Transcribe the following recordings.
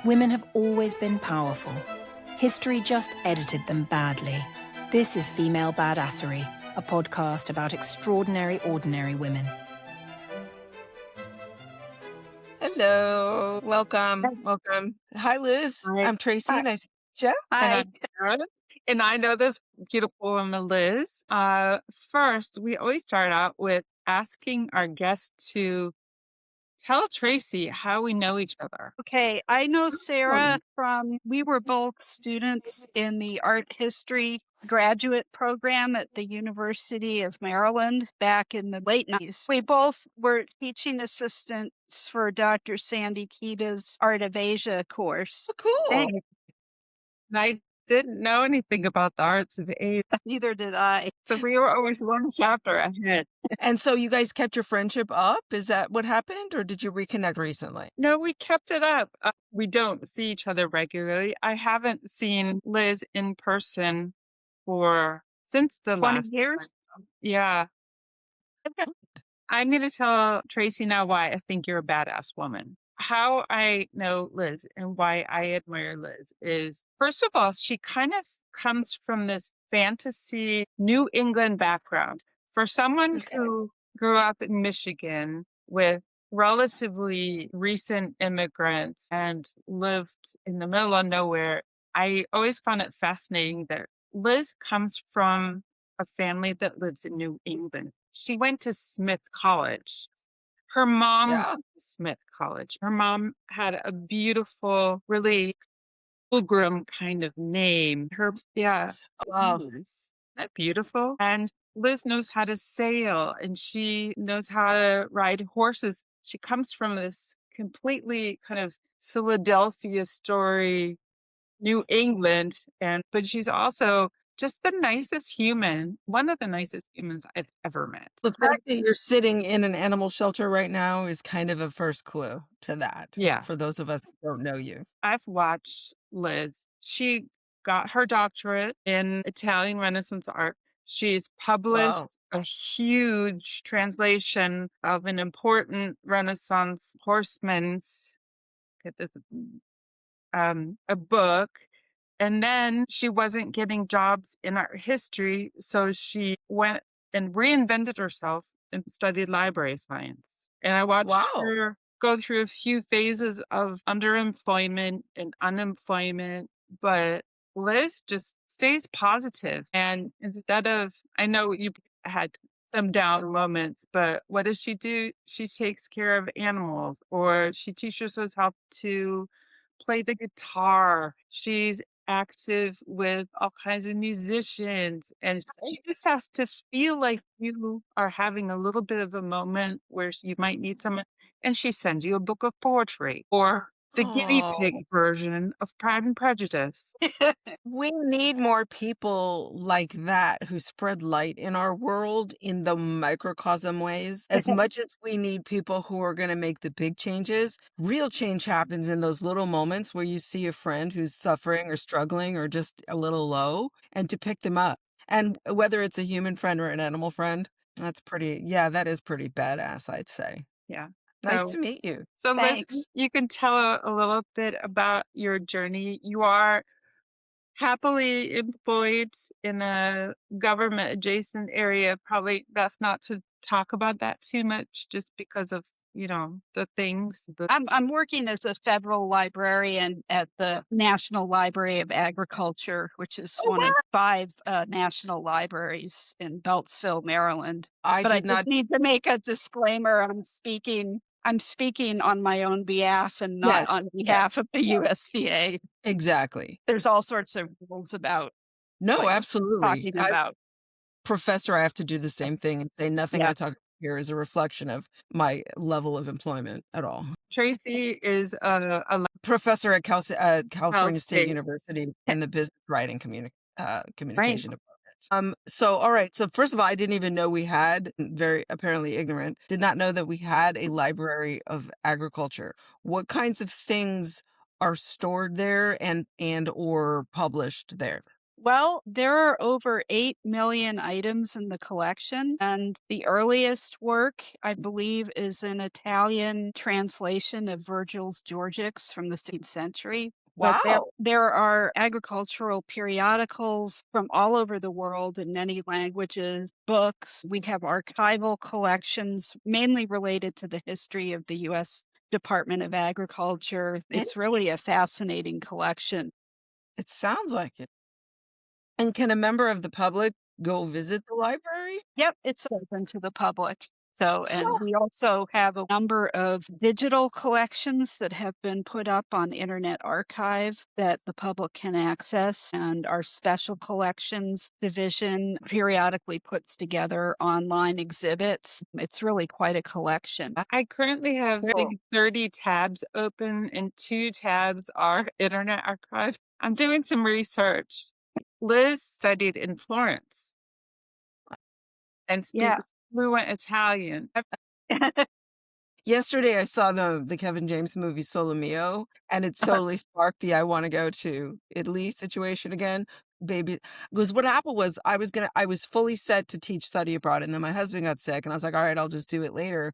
Women have always been powerful. History just edited them badly. This is Female Badassery, a podcast about extraordinary, ordinary women. Hello. Welcome. Hi, Liz. Hi. I'm Tracy. Hi. Nice to meet you. And Hi. I'm Sarah, and I know this beautiful woman, Liz. First, we always start out with asking our guests to tell Tracy how we know each other. Okay, I know Sarah we were both students in the art history graduate program at the University of Maryland back in the late 90s. We both were teaching assistants for Dr. Sandy Kita's Art of Asia course. Oh, cool. Thanks. And I didn't know anything about the arts of age, Neither did I. so we were always one chapter ahead. And so you guys kept your friendship up? Is that what happened? Or did you reconnect recently? No, we kept it up. We don't see each other regularly. I haven't seen Liz in person since the 20 last years? time. Yeah. Okay. I'm going to tell Tracy now why I think you're a badass woman. How I know Liz and why I admire Liz is, first of all, she kind of comes from this fantasy New England background. For someone who grew up in Michigan with relatively recent immigrants and lived in the middle of nowhere, I always found it fascinating that Liz comes from a family that lives in New England. She went to Smith College. Her mom went to Smith College. Her mom had a beautiful, really pilgrim kind of name. Wow. Isn't that beautiful? And Liz knows how to sail and she knows how to ride horses. She comes from this completely kind of Philadelphia story, New England, but she's also just the nicest human, one of the nicest humans I've ever met. The fact that you're sitting in an animal shelter right now is kind of a first clue to that. Yeah. For those of us who don't know you. I've watched Liz. She got her doctorate in Italian Renaissance art. She's published a huge translation of an important Renaissance horseman's, a book. And then she wasn't getting jobs in art history, so she went and reinvented herself and studied library science. And I watched her go through a few phases of underemployment and unemployment, but Liz just stays positive. And instead of, I know you had some down moments, but what does she do? She takes care of animals, or she teaches us how to play the guitar. She's active with all kinds of musicians, and she just has to feel like you are having a little bit of a moment where you might need someone, and she sends you a book of poetry or the guinea pig version of Pride and Prejudice. We need more people like that who spread light in our world in the microcosm ways. As much as we need people who are going to make the big changes, real change happens in those little moments where you see a friend who's suffering or struggling or just a little low, and to pick them up. And whether it's a human friend or an animal friend, that is pretty badass, I'd say. Yeah. Nice to meet you. So Liz, Thanks. you can tell a little bit about your journey. You are happily employed in a government adjacent area. Probably best not to talk about that too much just because of, the things. I'm working as a federal librarian at the National Library of Agriculture, which is one of 5 national libraries in Beltsville, Maryland. I just need to make a disclaimer. I'm speaking on my own behalf and not on behalf of the USDA. Exactly. There's all sorts of rules about absolutely. talking about. Professor, I have to do the same thing and say nothing I talk here is a reflection of my level of employment at all. Tracy is a professor at California State University in the business writing communication department. So, all right. So first of all, I didn't even know we had, very apparently ignorant, did not know that we had a library of agriculture. What kinds of things are stored there and or published there? Well, there are over 8 million items in the collection, and the earliest work, I believe, is an Italian translation of Virgil's Georgics from the 16th century. But Wow. there are agricultural periodicals from all over the world in many languages, books. We have archival collections, mainly related to the history of the U.S. Department of Agriculture. It's really a fascinating collection. It sounds like it. And can a member of the public go visit the library? Yep, it's open to the public. So, and we also have a number of digital collections that have been put up on Internet Archive that the public can access. And our special collections division periodically puts together online exhibits. It's really quite a collection. I currently have, I think, 30 tabs open, and 2 tabs are Internet Archive. I'm doing some research. Liz studied in Florence and speaks fluent Italian. Yesterday, I saw the Kevin James movie Solo Mio, and it totally sparked the I want to go to Italy situation again. Baby, because what happened was I was fully set to teach study abroad, and then my husband got sick, and I was like, all right, I'll just do it later.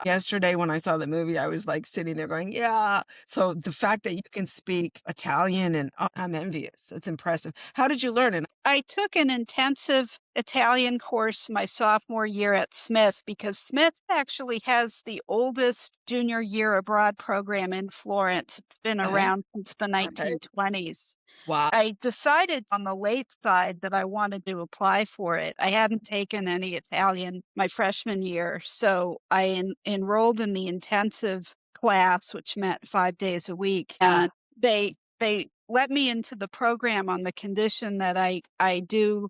Yesterday when I saw the movie, I was like sitting there going, yeah. So the fact that you can speak Italian, and I'm envious. It's impressive. How did you learn it? I took an intensive Italian course my sophomore year at Smith because Smith actually has the oldest junior year abroad program in Florence. It's been around since the 1920s. Wow. I decided on the late side that I wanted to apply for it. I hadn't taken any Italian my freshman year, so I enrolled in the intensive class, which meant 5 days a week. And they let me into the program on the condition that I do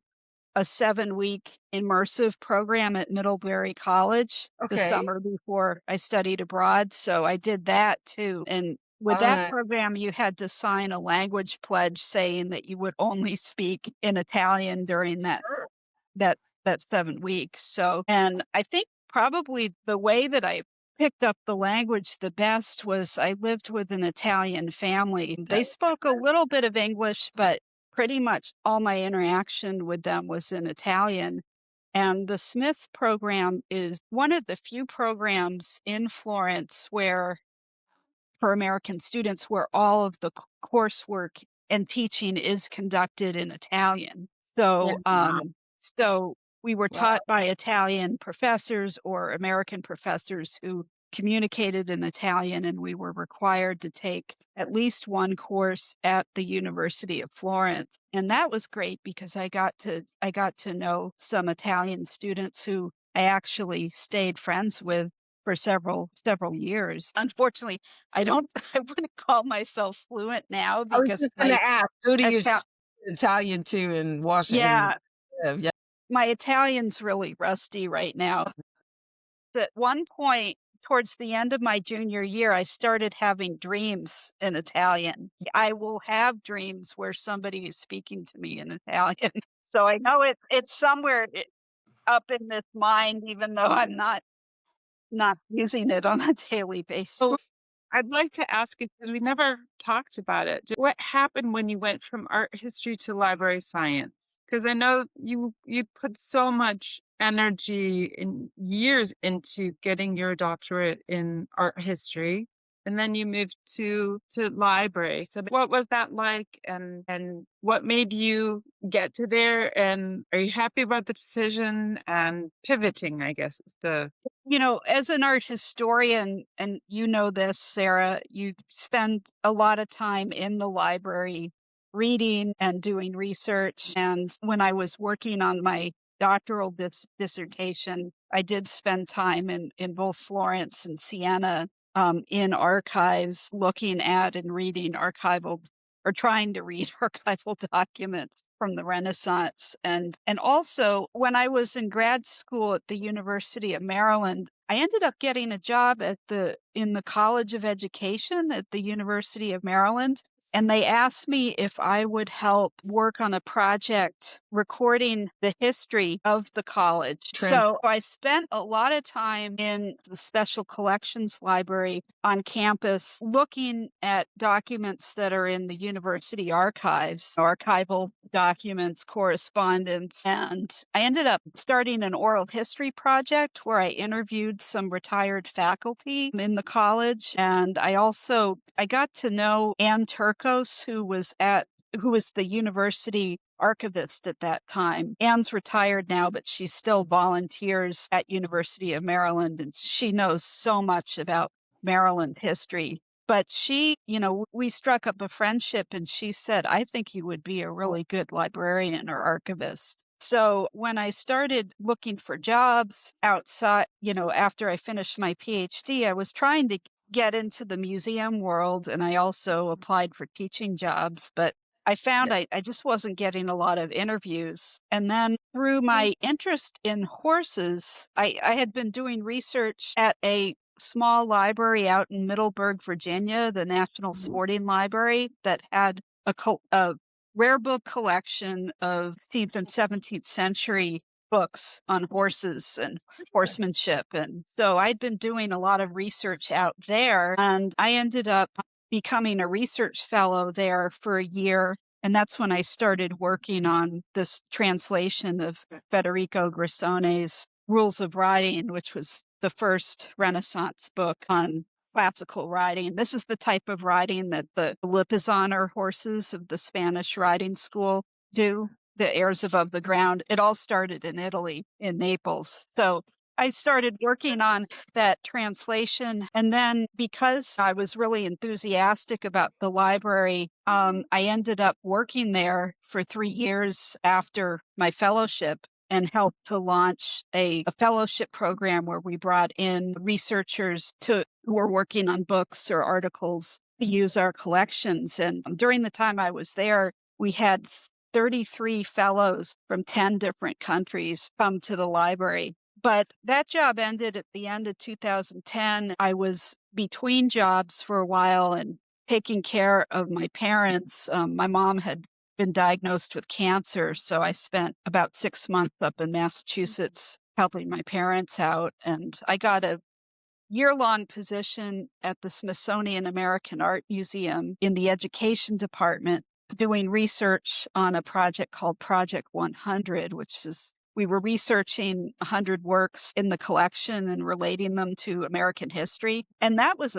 a 7-week immersive program at Middlebury College the summer before I studied abroad. So I did that too. And with that program, you had to sign a language pledge saying that you would only speak in Italian during that 7 weeks. So, and I think probably the way that I picked up the language the best was I lived with an Italian family. They spoke a little bit of English, but pretty much all my interaction with them was in Italian. And the Smith program is one of the few programs in Florence where, for American students, where all of the coursework and teaching is conducted in Italian. So, so we were taught by Italian professors or American professors who communicated in Italian, and we were required to take at least one course at the University of Florence. And that was great because I got to know some Italian students who I actually stayed friends with for several years. Unfortunately, I wouldn't call myself fluent now I was because just going to ask, who do you speak Italian to in Washington? Yeah. My Italian's really rusty right now. At one point, towards the end of my junior year, I started having dreams in Italian. I will have dreams where somebody is speaking to me in Italian. So I know it's somewhere up in this mind, even though I'm not using it on a daily basis. So I'd like to ask you, because we never talked about it. What happened when you went from art history to library science? Because I know you put so much energy and years into getting your doctorate in art history, and then you moved to library. So what was that like, and what made you get to there? And are you happy about the decision? And pivoting, I guess, is the... As an art historian, and you know this, Sarah, you spend a lot of time in the library reading and doing research. And when I was working on my doctoral dissertation, I did spend time in both Florence and Siena in archives, looking at and reading archival, or trying to read archival documents from the Renaissance. And also, when I was in grad school at the University of Maryland, I ended up getting a job in the College of Education at the University of Maryland. and they asked me if I would help work on a project recording the history of the college. So I spent a lot of time in the Special Collections Library on campus looking at documents that are in the university archives, archival documents, correspondence. And I ended up starting an oral history project where I interviewed some retired faculty in the college. And I got to know Ann Turcos, who was the university archivist at that time. Ann's retired now, but she still volunteers at University of Maryland, and she knows so much about Maryland history. But she, we struck up a friendship, and she said, I think you would be a really good librarian or archivist. So when I started looking for jobs outside, after I finished my PhD, I was trying to get into the museum world, and I also applied for teaching jobs, but I found I just wasn't getting a lot of interviews. And then through my interest in horses, I had been doing research at a small library out in Middleburg, Virginia, the National Sporting Library, that had a rare book collection of 16th and 17th century books on horses and horsemanship. And so I'd been doing a lot of research out there, and I ended up becoming a research fellow there for a year. And that's when I started working on this translation of Federico Grassone's Rules of Riding, which was the first Renaissance book on classical riding. This is the type of riding that the Lipizzaner horses of the Spanish riding school do, the airs above the ground. It all started in Italy, in Naples. So I started working on that translation. And then because I was really enthusiastic about the library, I ended up working there for 3 years after my fellowship and helped to launch a fellowship program where we brought in researchers who were working on books or articles to use our collections. And during the time I was there, we had 33 fellows from 10 different countries come to the library. But that job ended at the end of 2010. I was between jobs for a while and taking care of my parents. My mom had been diagnosed with cancer, so I spent about 6 months up in Massachusetts helping my parents out. And I got a year-long position at the Smithsonian American Art Museum in the education department, doing research on a project called Project 100, which is we were researching 100 works in the collection and relating them to American history. And that was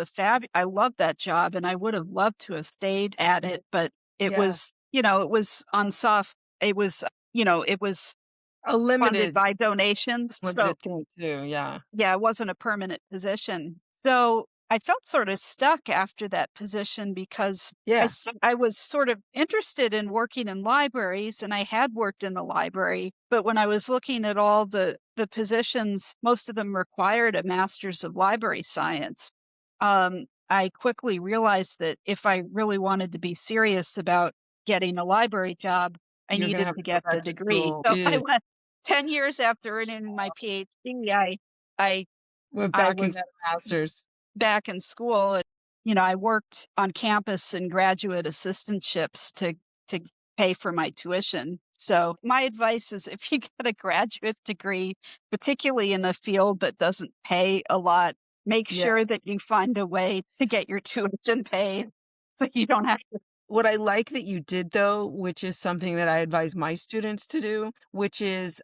I loved that job, and I would have loved to have stayed at it, but it was, it was on soft, it was a limited funded by donations. limited thing too. Yeah. Yeah, it wasn't a permanent position. So I felt sort of stuck after that position because I was sort of interested in working in libraries, and I had worked in the library. But when I was looking at all the positions, most of them required a master's of library science. I quickly realized that if I really wanted to be serious about getting a library job, I needed to get the degree. So I went 10 years after earning my PhD, I went back and got a master's. Back in school. I worked on campus in graduate assistantships to pay for my tuition. So my advice is if you get a graduate degree, particularly in a field that doesn't pay a lot, make sure that you find a way to get your tuition paid so you don't have to. What I like that you did, though, which is something that I advise my students to do, which is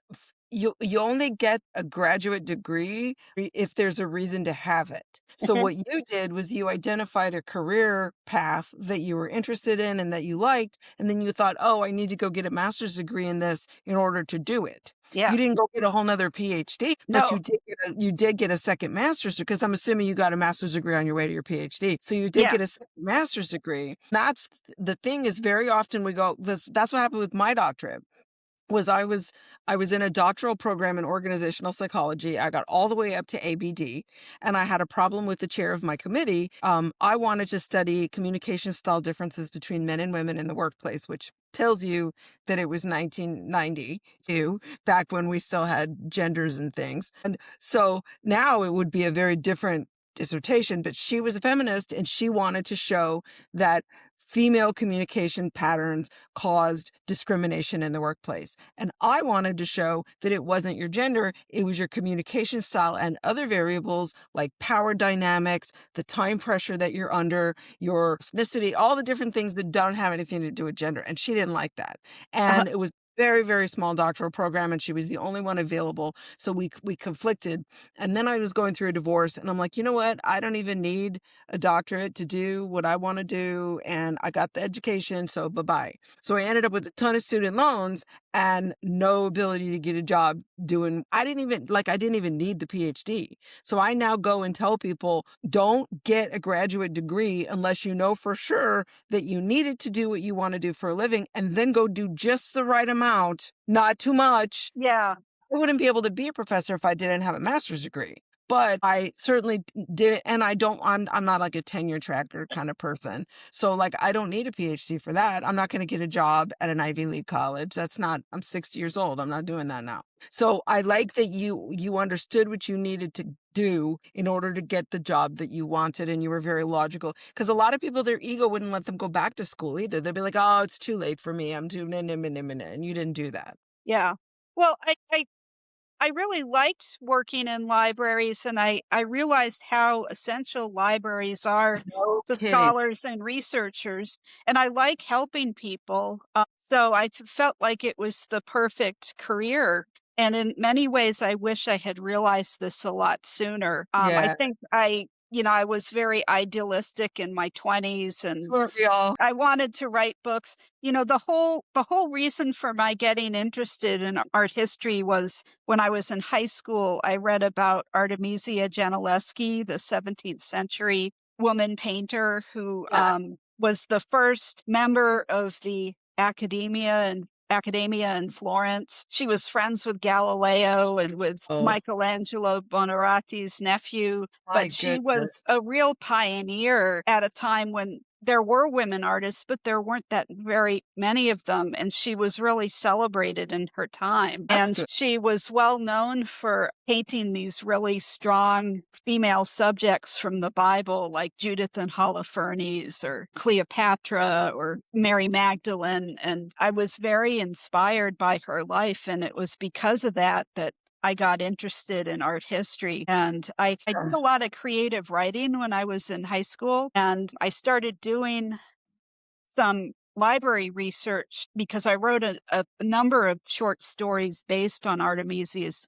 you only get a graduate degree if there's a reason to have it. So what you did was you identified a career path that you were interested in and that you liked, and then you thought, oh, I need to go get a master's degree in this in order to do it. Yeah. You didn't go get a whole nother PhD, but you did get a second master's, because I'm assuming you got a master's degree on your way to your PhD. So you did get a second master's degree. That's the thing, is very often we go, that's what happened with my doctorate. I was in a doctoral program in organizational psychology. I got all the way up to ABD, and I had a problem with the chair of my committee. I wanted to study communication style differences between men and women in the workplace, which tells you that it was 1992, back when we still had genders and things. And so now it would be a very different dissertation, but she was a feminist, and she wanted to show that female communication patterns caused discrimination in the workplace. And I wanted to show that it wasn't your gender, it was your communication style and other variables like power dynamics, the time pressure that you're under, your ethnicity, all the different things that don't have anything to do with gender. And she didn't like that. And it was very, very small doctoral program, and she was the only one available. So we conflicted. And then I was going through a divorce, and I'm like, you know what? I don't even need a doctorate to do what I want to do. And I got the education, so bye-bye. So I ended up with a ton of student loans and no ability to get a job doing, I didn't even need the PhD. So I now go and tell people, don't get a graduate degree unless you know for sure that you need it to do what you want to do for a living, and then go do just the right amount, not too much. Yeah. I wouldn't be able to be a professor if I didn't have a master's degree. But I certainly did it. And I'm not like a tenure tracker kind of person. So like, I don't need a PhD for that. I'm not going to get a job at an Ivy League college. I'm 60 years old. I'm not doing that now. So I like that you understood what you needed to do in order to get the job that you wanted. And you were very logical, because a lot of people, their ego wouldn't let them go back to school either. They'd be like, oh, it's too late for me. I'm too, and you didn't do that. Yeah. Well, I really liked working in libraries, and I realized how essential libraries are No to kidding. scholars and researchers, and I like helping people. So I felt like it was the perfect career. And in many ways, I wish I had realized this a lot sooner. I Yeah. think I was very idealistic in my 20s, and Weren't we all? I wanted to write books. The whole reason for my getting interested in art history was when I was in high school, I read about Artemisia Gentileschi, the 17th century woman painter who Yeah. was the first member of the Academia in Florence. She was friends with Galileo and with Oh, Michelangelo Buonarroti's nephew, my but she goodness. was a real pioneer at a time when there were women artists, but there weren't that very many of them. And she was really celebrated in her time. That's And good. she was well known for painting these really strong female subjects from the Bible, like Judith and Holofernes or Cleopatra or Mary Magdalene. And I was very inspired by her life. And it was because of that I got interested in art history, and I did a lot of creative writing when I was in high school, and I started doing some library research because I wrote a number of short stories based on Artemisia's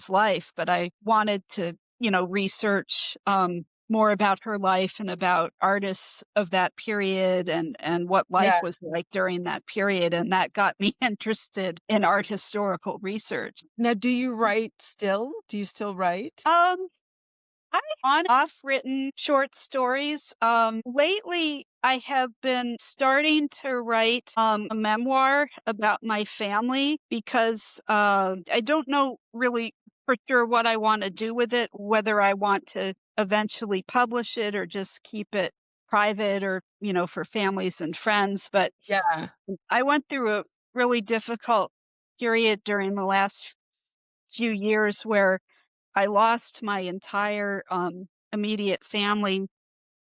life, but I wanted to, research more about her life and about artists of that period and what life was like during that period. And that got me interested in art historical research. Now, do you write still? Do you still write? I on off written short stories. Lately I have been starting to write a memoir about my family because I don't know really for sure what I want to do with it, whether I want to eventually publish it or just keep it private or, for families and friends. But Yeah. I went through a really difficult period during the last few years where I lost my entire immediate family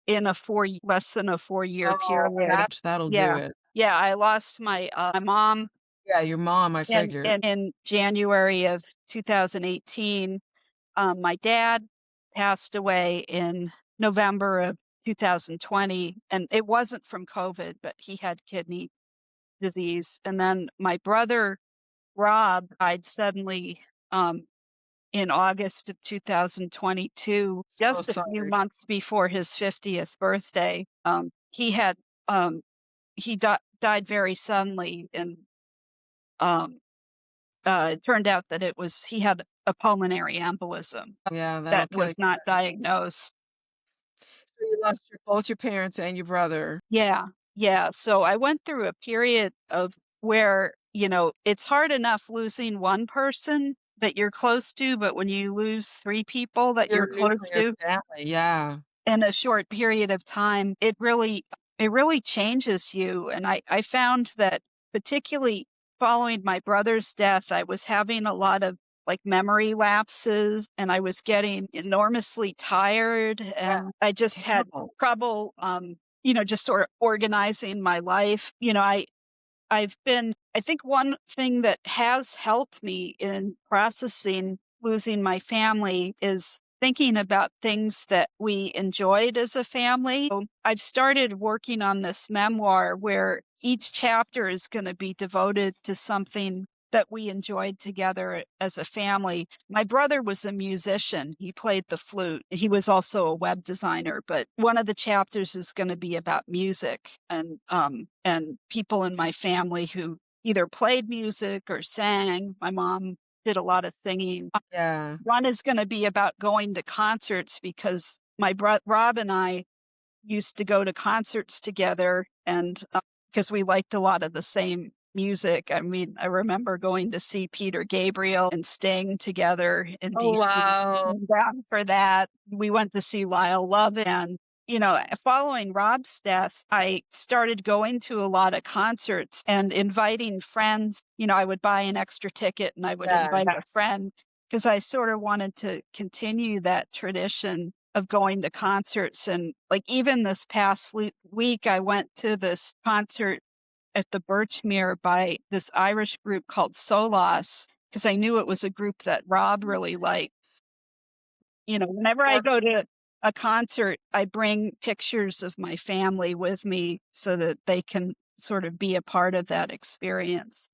in less than a 4-year period. That'll do Yeah. it. Yeah, I lost my mom Yeah, your mom, I figured. in January of 2018. My dad passed away in November of 2020, and it wasn't from COVID, but he had kidney disease. And then my brother, Rob, died suddenly in August of 2022, So just a few sorry. months before his 50th birthday. He died very suddenly, and it turned out that he had a pulmonary embolism Yeah, that'll that kill you. was not diagnosed. So you lost both your parents and your brother. Yeah, yeah. So I went through a period of where, it's hard enough losing one person that you're close to, but when you lose 3 people that you're Your close nuclear to family, yeah. in a short period of time, it really changes you. And I found that particularly following my brother's death, I was having a lot of like memory lapses, and I was getting enormously tired, and I It's just had terrible. trouble just sort of organizing my life. I think one thing that has helped me in processing losing my family is thinking about things that we enjoyed as a family. So I've started working on this memoir where each chapter is going to be devoted to something that we enjoyed together as a family. My brother was a musician. He played the flute. He was also a web designer, but one of the chapters is going to be about music and people in my family who either played music or sang. My mom did a lot of singing. Yeah. One is going to be about going to concerts because my Rob and I used to go to concerts together, and because we liked a lot of the same music. I mean, I remember going to see Peter Gabriel and Sting together in Oh, DC. wow. And down for that, we went to see Lyle Lovett. And, following Rob's death, I started going to a lot of concerts and inviting friends. I would buy an extra ticket and I would invite a friend because I sort of wanted to continue that tradition of going to concerts. And like even this past week, I went to this concert at the Birchmere by this Irish group called Solas because I knew it was a group that Rob really liked. Whenever I go to a concert, I bring pictures of my family with me so that they can sort of be a part of that experience.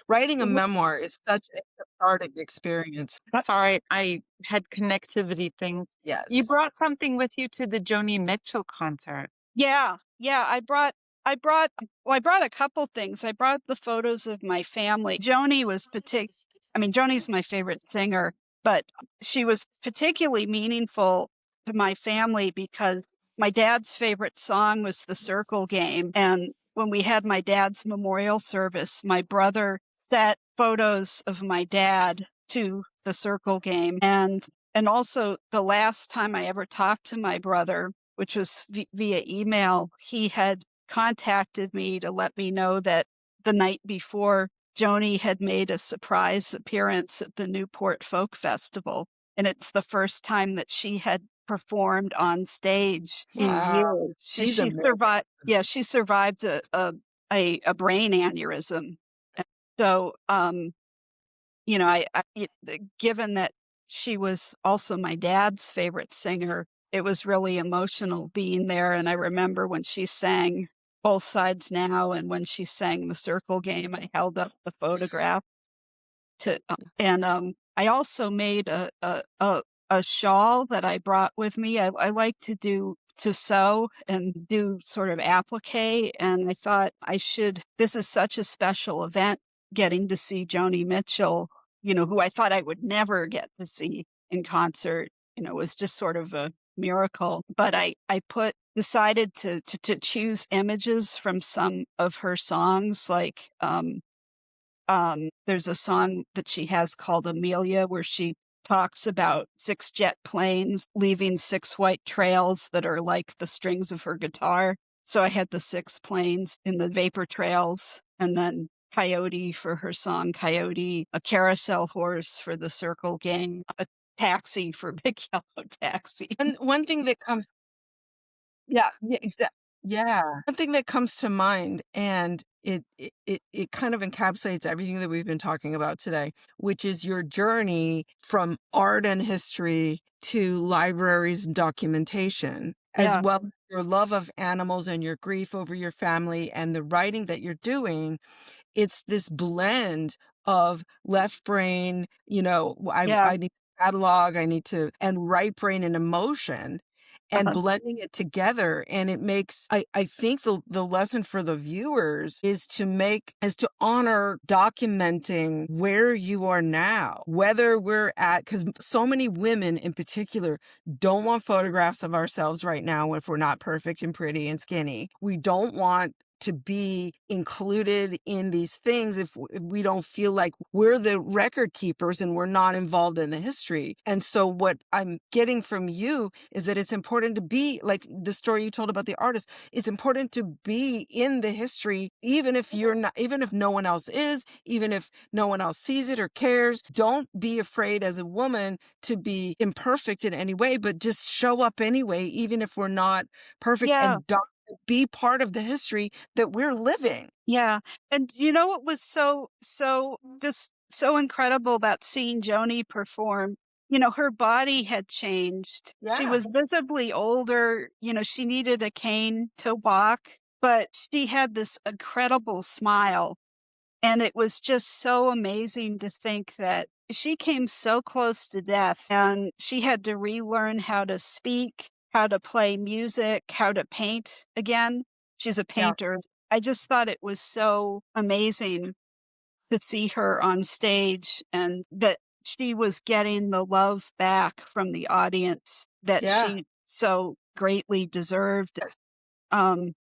Writing a memoir is such a cathartic experience. Sorry, I had connectivity things. Yes. You brought something with you to the Joni Mitchell concert. Yeah. I brought a couple things. I brought the photos of my family. Joni was Joni's my favorite singer, but she was particularly meaningful to my family because my dad's favorite song was The Circle Game. And when we had my dad's memorial service, my brother set photos of my dad to The Circle Game. And also the last time I ever talked to my brother, which was via email, he had contacted me to let me know that the night before, Joni had made a surprise appearance at the Newport Folk Festival. And it's the first time that she had performed on stage in years. She survived. Yeah, she survived a brain aneurysm. So, given that she was also my dad's favorite singer, it was really emotional being there. And I remember when she sang Both Sides Now and when she sang The Circle Game, I held up the photograph I also made a shawl that I brought with me. I like to sew and do sort of applique. And I thought this is such a special event, getting to see Joni Mitchell, who I thought I would never get to see in concert. It was just sort of a miracle. But I decided to choose images from some of her songs, like there's a song that she has called Amelia, where she talks about 6 jet planes leaving 6 white trails that are like the strings of her guitar. So I had the 6 planes in the vapor trails, and then Coyote for her song Coyote, a carousel horse for The Circle Game, a taxi for Big Yellow Taxi. And one thing that comes exactly. Yeah. One thing that comes to mind, and it kind of encapsulates everything that we've been talking about today, which is your journey from art and history to libraries and documentation, as well as your love of animals and your grief over your family and the writing that you're doing. It's this blend of left brain, I need to catalog, and right brain and emotion, and blending it together. And it makes, I think the lesson for the viewers is to honor documenting where you are now, whether we're at, because so many women in particular don't want photographs of ourselves right now if we're not perfect and pretty and skinny. We don't want to be included in these things if we don't feel like we're the record keepers and we're not involved in the history. And so what I'm getting from you is that it's important to be like the story you told about the artist. It's important to be in the history, even if you're not, even if no one else is, even if no one else sees it or cares. Don't be afraid as a woman to be imperfect in any way, but just show up anyway, even if we're not perfect, Yeah. and be part of the history that we're living. Yeah. And you know what was so just so incredible about seeing Joni perform? You know, her body had changed. She Yeah. was visibly older. You know, she needed a cane to walk, but she had this incredible smile. And it was just so amazing to think that she came so close to death and she had to relearn how to speak, how to play music, how to paint again. She's a Yeah. painter. I just thought it was so amazing to see her on stage and that she was getting the love back from the audience that Yeah. she so greatly deserved. Um,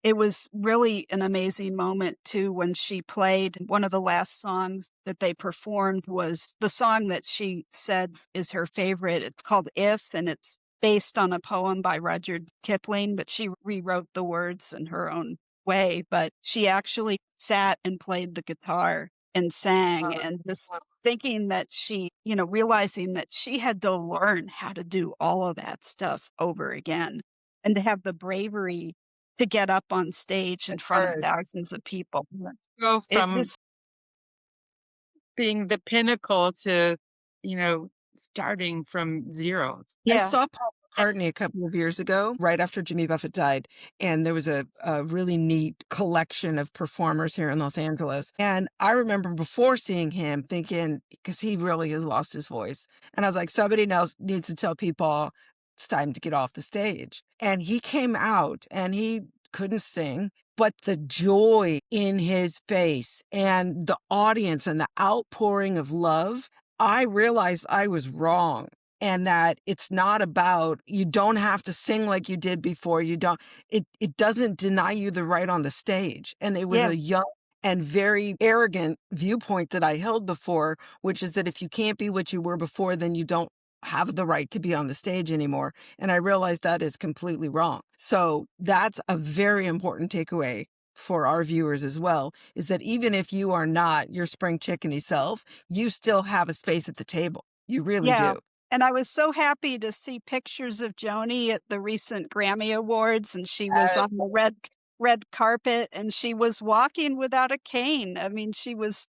it was really an amazing moment too when she played one of the last songs that they performed was the song that she said is her favorite. It's called If, and it's based on a poem by Rudyard Kipling, but she rewrote the words in her own way. But she actually sat and played the guitar and sang, and just thinking that she, you know, realizing that she had to learn how to do all of that stuff over again and to have the bravery to get up on stage in front of thousands of people. Go It from was being the pinnacle to, you know, starting from zero. I yeah. saw Paul McCartney a couple of years ago, right after Jimmy Buffett died, and there was a really neat collection of performers here in Los Angeles. And I remember before seeing him thinking, because he really has lost his voice, and I was like, somebody else needs to tell people it's time to get off the stage. And he came out and he couldn't sing, but the joy in his face and the audience and the outpouring of love, I realized I was wrong. And that it's not about, you don't have to sing like you did before. It doesn't deny you the right on the stage. And it was Yeah. a young and very arrogant viewpoint that I held before, which is that if you can't be what you were before, then you don't have the right to be on the stage anymore. And I realized that is completely wrong. So that's a very important takeaway for our viewers as well, is that even if you are not your spring chickeny self, you still have a space at the table. You really Yeah. do. And I was so happy to see pictures of Joni at the recent Grammy Awards, and she was on the red carpet, and she was walking without a cane. I mean, she was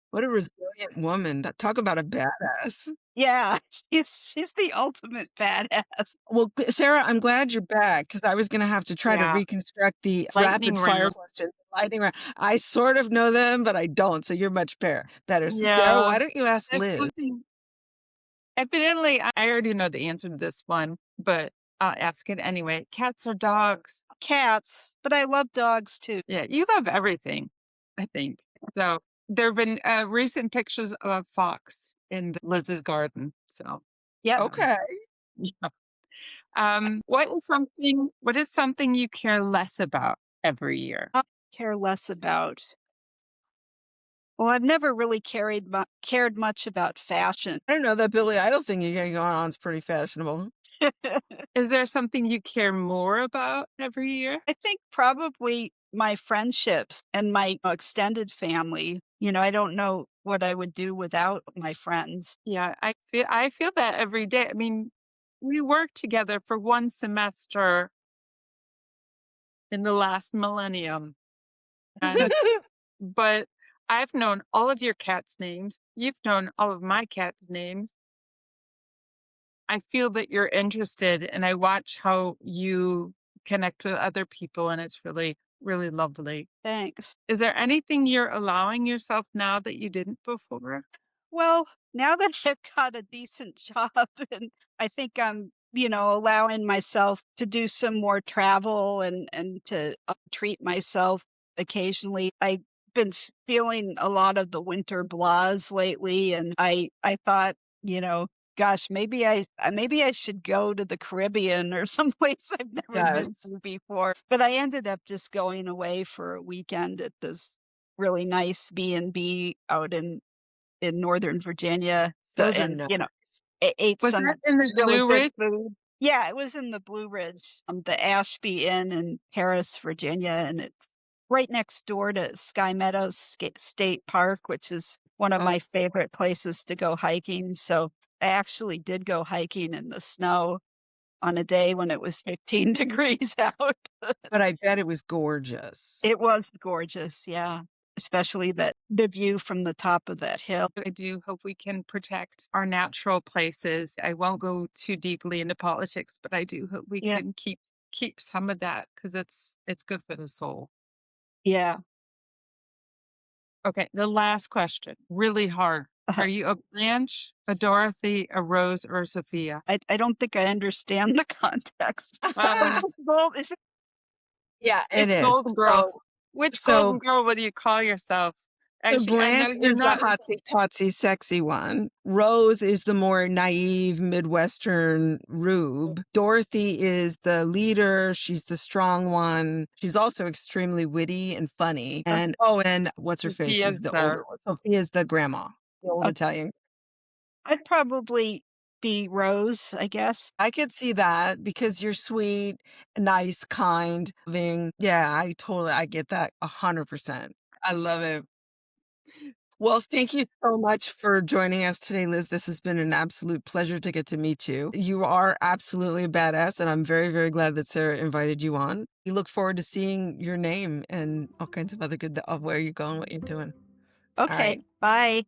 What a resilient woman. Talk about a badass. yeah, she's the ultimate badass. Well, Sarah, I'm glad you're back because I was going to have to try to Yeah. reconstruct the Lightning rapid fire round. questions. Lightning round. I sort of know them, but I don't. So you're much better. So Sarah, Yeah. why don't you ask Liz? Evidently, I already know the answer to this one, but I'll ask it anyway. Cats or dogs? Cats, but I love dogs too. Yeah, you love everything, I think. So there have been recent pictures of a fox in Liz's garden. So Yep. Okay. yeah. What is something you care less about every year? Care less about. Well, I've never really cared much about fashion. I don't know, that Billy Idol thing you got going on is pretty fashionable. Is there something you care more about every year? I think probably my friendships and my extended family. You know, I don't know what I would do without my friends. Yeah, I feel that every day. I mean, we worked together for one semester in the last millennium. And, but I've known all of your cats' names. You've known all of my cats' names. I feel that you're interested and I watch how you connect with other people and it's really, really lovely. Thanks. Is there anything you're allowing yourself now that you didn't before? Well, now that I've got a decent job and I think I'm, you know, allowing myself to do some more travel and to treat myself occasionally. I've been feeling a lot of the winter blahs lately and I thought, you know, gosh, maybe I should go to the Caribbean or someplace I've never Yes. been to before. But I ended up just going away for a weekend at this really nice B&B out in Northern Virginia. So, Those are and, nice. ate Was some that in the really Blue good Ridge? food. Yeah, it was in the Blue Ridge, the Ashby Inn in Paris, Virginia, and it's right next door to Sky Meadows State Park, which is one of Oh. my favorite places to go hiking. So I actually did go hiking in the snow on a day when it was 15 degrees out. But I bet it was gorgeous. It was gorgeous, yeah. Especially the view from the top of that hill. I do hope we can protect our natural places. I won't go too deeply into politics, but I do hope we Yeah. can keep some of that because it's good for the soul. Yeah. Okay, the last question, really hard. Are you a Blanche, a Dorothy, a Rose, or a Sophia? I don't think I understand the context. Is it Yeah, it It's is. Golden Girls. So, Which so Golden Girl would you call yourself? the Actually, I know Blanche you're is the not. hotsy totsy sexy one. Rose is the more naive Midwestern rube. Dorothy is the leader. She's the strong one. She's also extremely witty and funny. And what's her face Sophia's is the the- older one. Sophia is the grandma, the old Italian. I'd probably be Rose, I guess. I could see that because you're sweet, nice, kind, loving. Yeah, I get that 100%. I love it. Well, thank you so much for joining us today, Liz. This has been an absolute pleasure to get to meet you. You are absolutely a badass, and I'm very, very glad that Sarah invited you on. We look forward to seeing your name and all kinds of other good of where you're going, what you're doing. Okay, bye.